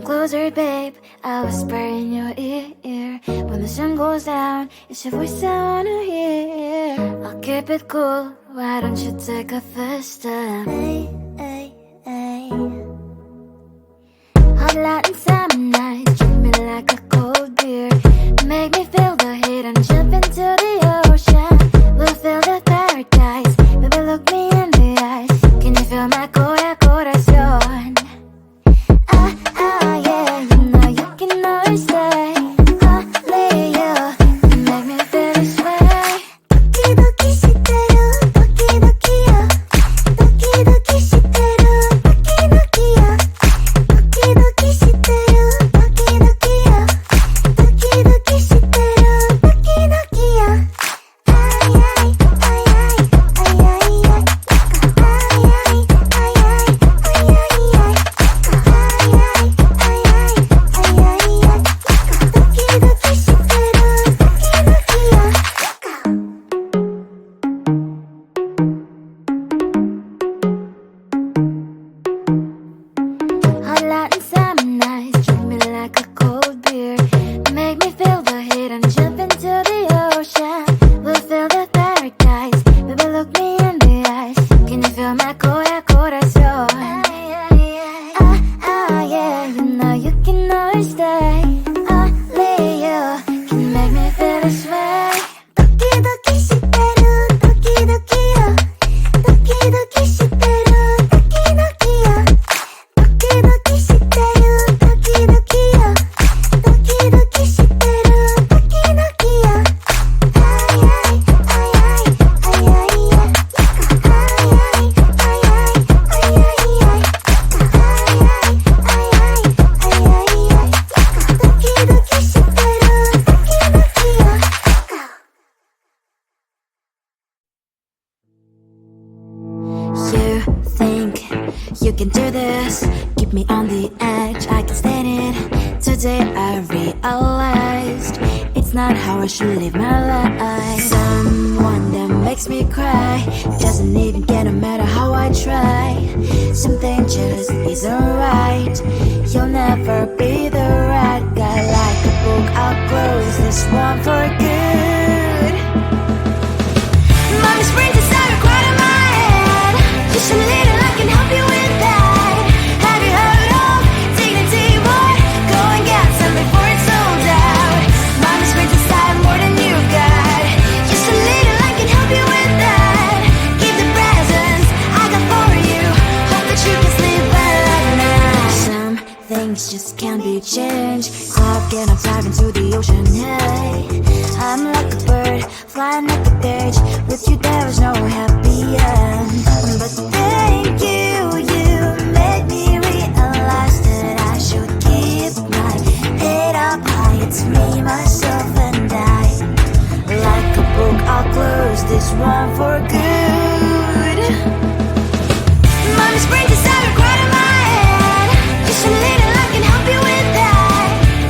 closer, babe. I'll whisper in your ear. When the sun goes down, it's your voice I wanna hear. I'll keep it cool, why don't you take a first step? Hey, hey, hey. Hot Latin summer nights, treat me like a cold beer. Make me feel the heat and jump into the ocean. We'll feel the paradise, baby look me in the eyes. Can you feel my corazón? Yeah, you know you can always stay. Only you can make me feel this way. Doki doki shiteru, doki doki yo. Doki doki shiteru, doki doki yo. Doki doki shiteru, doki doki yo. Doki doki shiteru, doki doki yo. Ay ay ay ay ay ay ay. Ay ay ay ay ay ay ay. Hot Latin summer nights, treat me like a cold beer. Make me feel the heat and jump into the ocean. We'll feel the paradise, baby look me in the eyes. Can you feel my corazón? Yeah, you know you can always stay. Only you can make me feel this way. Doki doki shiteru, doki doki yo. Doki doki shiteru, doki doki yo. Doki doki shiteru, doki doki yo. Doki doki shiteru, doki doki yo. Ay ay ay ay ay ay ay. Ay ay ay ay ay ay ay. Ay ay ay ay ay ay. Doki doki shiteru, doki doki yo. You think you can do this, keep me on the edge, I can stand it. Today I realized it's not how I should live my life. Someone that makes me cry doesn't even get no matter how I try. Something just isn't right. You'll never be the right guy. Like a book, I'll close this one for good. Mommy springs inside a quite in my head. Just a little, I can help you with that. Have you heard of dignity, boy? Go and get some before it's sold out. Mommy springs inside more than you've got. Just a little, I can help you with that. Keep the presents I got for you. Hope that you can sleep well at night. Some things just can't be changed. Up and I'm diving into the ocean, hey. I'm like a bird, flying like a bird. With you there is no happy end. But thank you, you made me realize that I should keep my head up high. It's me, myself and I. Like a book, I'll close this one for good. Mommy springs inside a quite in my head. Just a little, I can help you with that.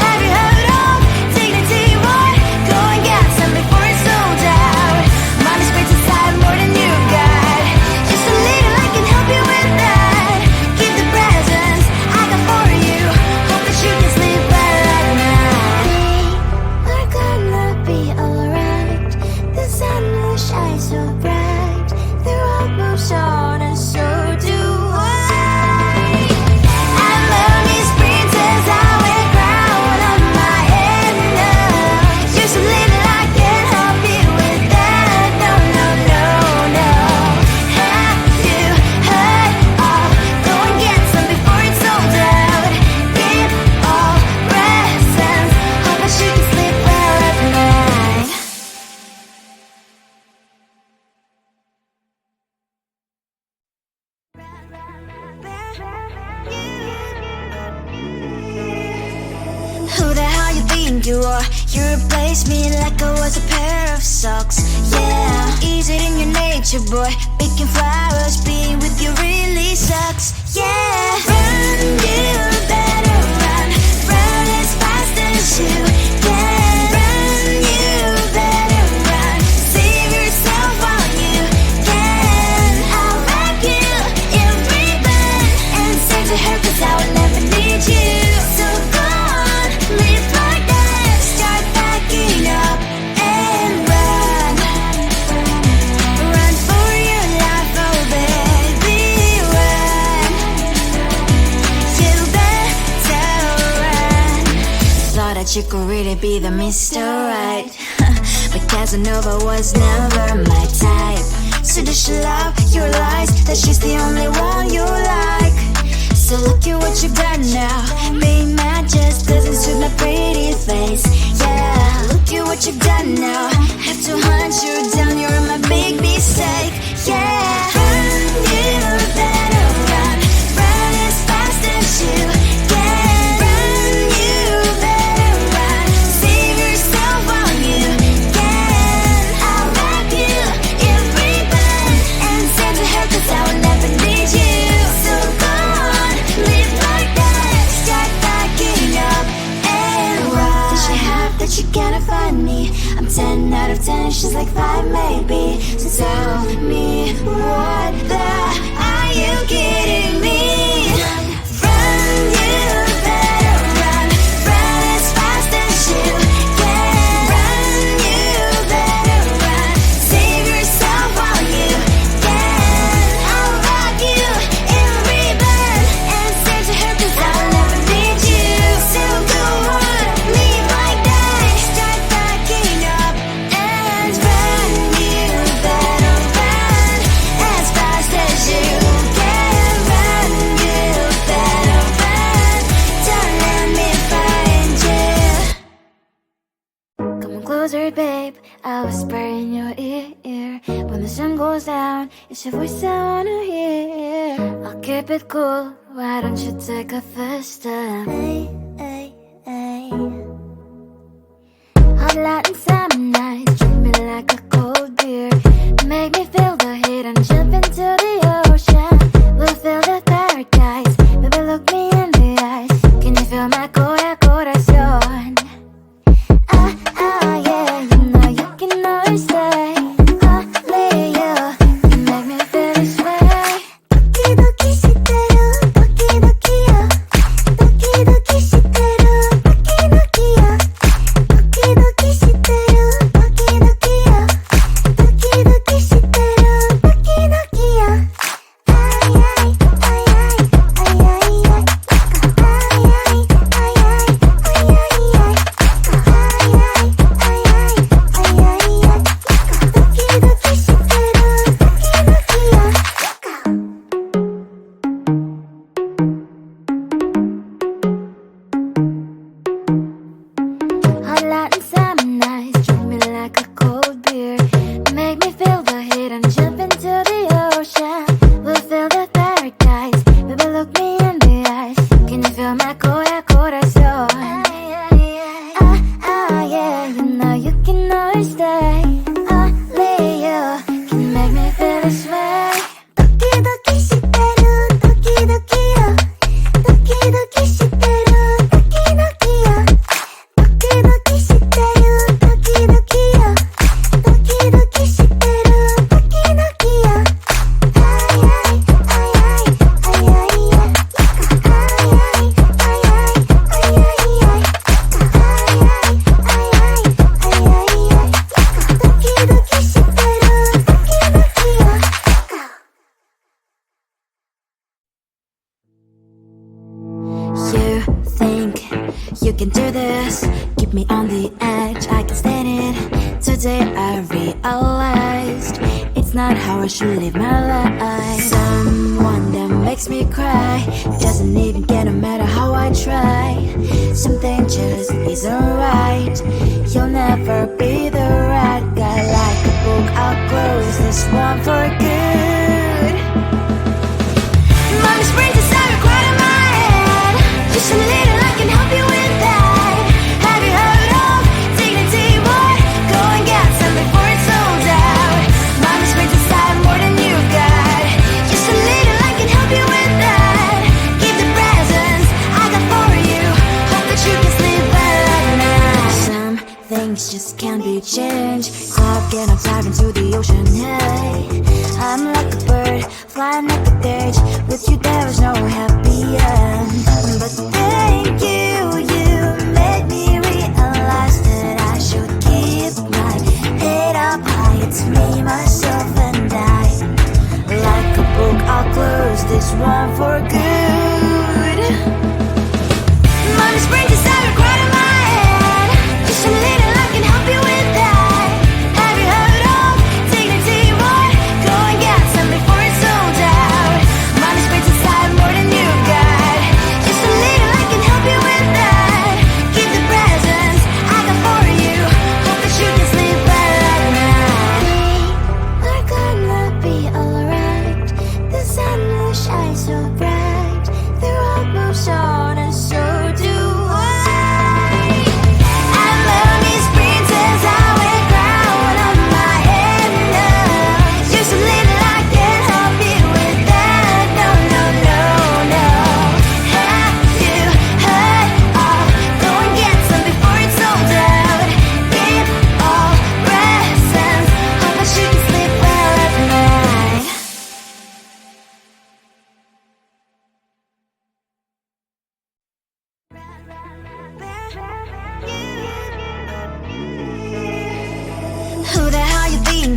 Have you heard of dignity, boy? Go and get some before it's sold out. Mommy springs inside more than you've got. Just a little, I can help you with that. Keep the presents I got for you. Hope that you can sleep well at night. We're gonna be alright. The sun will shine so bright. The road moves on and so do I. And lonely sprinters, I wear crown on my head now. Just a little, I can help you with that. No, no, no, no. Have you heard of? Go and get some before it's sold out. Keep all presents. Hope that you can sleep well at night. Who the hell you think you are? You replaced me like I was a pair of socks. Yeah, is it in your nature, boy? Picking flowers, being with you really sucks. Yeah, run, you better run. Run as fast as you can. Run, you better run. Save yourself while you can. I'll wrap you in ribbon and send to her 'cause I will never need you. So that you could really be the Mr. Right. But Casanova was never my type. So does she love your lies, that she's the only one you like? So look at what you've done now. Being mad just doesn't suit my pretty face. Yeah, look at what you've done now. Have to hunt you down, you're my big mistake. Yeah, run, you better run. Run as fast as you can. Run, you better run. Save yourself while you can. I'll wrap you in ribbon and send to her, 'cause I will never need you. So go on, live like that. Start backing up and run. Does she have that you cannot find me? I'm 10 out of 10, she's like 5 maybe. So tell me, what the are you kidding me? Run, you better run. Run as fast as you can. Run, you better run. Save yourself while you can. I'll wrap you in ribbon and send to her, 'cause I'll never need you. So go on, leave like that. Start backing up and run. You better run as fast as you can. Run, you better run. Don't let me find you. Come on closer, babe, I'll whisper in your ear. When the sun goes down, it's your voice I wanna hear. I'll keep it cool, why don't you take a first step? Hey, hey, hey. Hot Latin summer nights, treat me like a cold beer. Make me feel the heat and jump into the ocean. We'll feel the paradise, baby look me in the eyes. Can you feel my corazón? Ah, ah, yeah, you know you can always stay. Only you can make me feel this way. Doki doki shiteru, doki doki yo. Doki doki shiteru, doki doki yo. Doki doki shiteru, doki doki yo. Doki doki shiteru, doki doki yo. Ay ay ay ay ay ay ay. Ay ay ay ay ay ay ay. Ay ay ay ay ay ay ay. Doki doki shiteru, doki doki yo. Hot Latin summer nights, treat me like a cold beer. Make me feel the heat and jump into the ocean. We'll feel the paradise, baby look me in the eyes. Can you feel my corazón? Ah, ah, yeah, you know you can always stay. Only you can make me feel this way. Doki doki shiteru, doki doki yo. Doki doki shiteru, doki doki yo. Doki doki shiteru, doki doki yo. Doki doki shiteru, doki doki yo. Ay ay ay ay ay ay ay. Ay ay ay ay ay ay ay. Ay ay ay ay ay ay ay. Doki doki shiteru, doki doki yo. You think you can do this, keep me on the edge, I can stand it. Today I realized it's not how I should live my life. Someone that makes me cry doesn't even get, no matter how I try. Something just isn't right. You'll never be the right guy. Like a book, I'll close this one for good. Mommy's brains inside are quite in my head. Just a little, I can help you with that. Have you heard of dignity, boy? Go and get some before it's sold out. Mommy's brains inside more than you got. Just a little, I can help you with that. Keep the presents I got for you. Hope that you can sleep well at night. Some things just can't be changed. Clock and I'm diving to the ocean, hey. I'm like a bird, flying like a cage. With you there was no happy end. But thank you, you made me realize that I should keep my head up high. It's me, myself and I. Like a book, I'll close this one for good. Mommy's brains inside are quite in my head.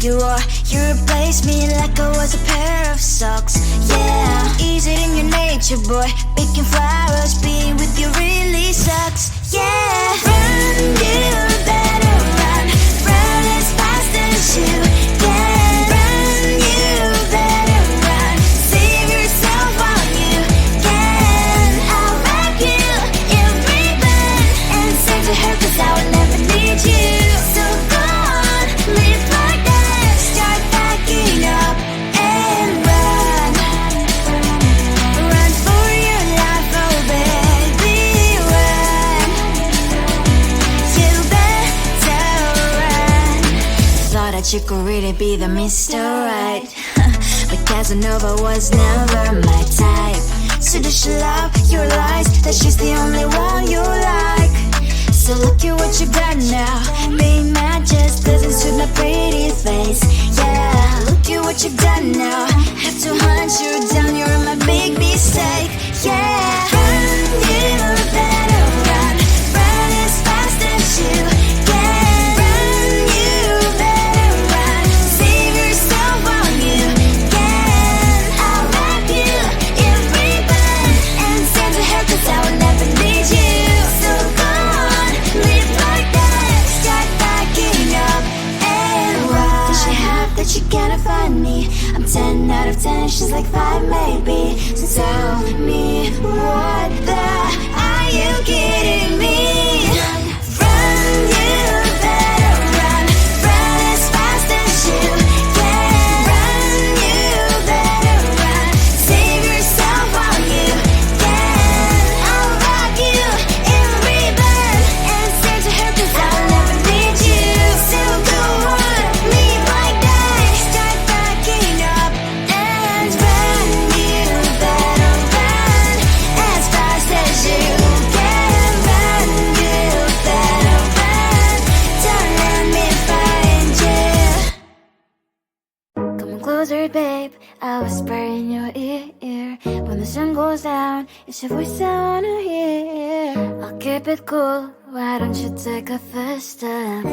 you are. You replaced me like I was a pair of socks. Yeah, is it in your nature, boy? Picking flowers, being with you really sucks. Yeah, run, you better run. Run as fast as you can. Run, you better run. Save yourself while you can. I'll wrap you in ribbon and send to her, 'cause I will never need you. So go on, live like that. Start packing up and run. Run for your life, oh baby, run. You better run. Thought that you could really be the Mr. Right, but Casanova was never my type. So does she love your lies, that she's the only one you like? So look at what you've done now. Being mad just doesn't suit my pretty face. Yeah, look at what you've done now. Have to hunt you down, you're my big mistake. Yeah, run, you better run. Run as fast as you can. Run, you better run. Save yourself while you can. I'll wrap you in ribbon and send to her, 'cause I will never need you. So go on, live like that. Start packing up and run. Does she have that you cannot find me? I'm 10 out of 10, she's like 5 maybe. So tell me, what the are you kidding me? Run, you better run. Run as fast as you can. Run, you better run. Save yourself while you can. I'll wrap you in ribbon and send to her, 'cause I'll never need you. So go on, live like that. Start packing up and run. You better run as fast as you can. Run, you better run. Don't let me find you. Come closer, babe, I'll whisper in your ear. When the sun goes down, it's your voice I wanna hear. I'll keep it cool, why don't you take a first step?